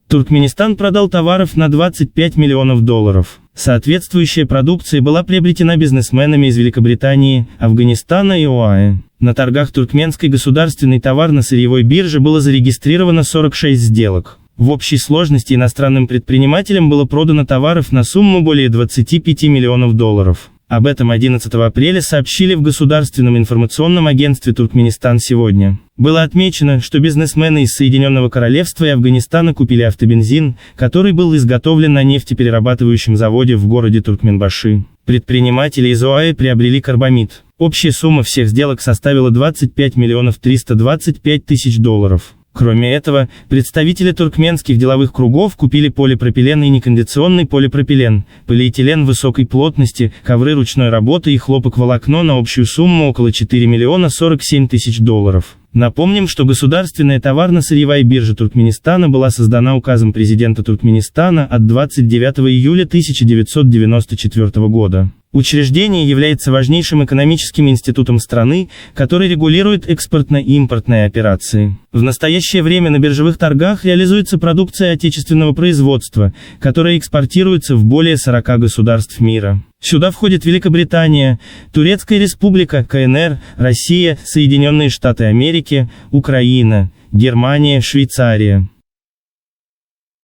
Туркменистан продал товаров на 25 миллионов долларов. Соответствующая продукция была приобретена бизнесменами из Великобритании, Афганистана и ОАЭ. На торгах Туркменской государственной товарно-сырьевой биржи было зарегистрировано 46 сделок. В общей сложности иностранным предпринимателям было продано товаров на сумму более 25 миллионов долларов. Об этом 11 апреля сообщили в Государственном информационном агентстве «Туркменистан сегодня». Было отмечено, что бизнесмены из Соединенного Королевства и Афганистана купили автобензин, который был изготовлен на нефтеперерабатывающем заводе в городе Туркменбаши. Предприниматели из ОАЭ приобрели карбамид. Общая сумма всех сделок составила 25 миллионов 325 тысяч долларов. Кроме этого, представители туркменских деловых кругов купили полипропилен и некондиционный полипропилен, полиэтилен высокой плотности, ковры ручной работы и хлопок-волокно на общую сумму около 4 миллиона 47 тысяч долларов. Напомним, что Государственная товарно-сырьевая биржа Туркменистана была создана указом президента Туркменистана от 29 июля 1994 года. Учреждение является важнейшим экономическим институтом страны, который регулирует экспортно-импортные операции. В настоящее время на биржевых торгах реализуется продукция отечественного производства, которая экспортируется в более 40 государств мира. Сюда входят Великобритания, Турецкая Республика, КНР, Россия, Соединенные Штаты Америки, Украина, Германия, Швейцария.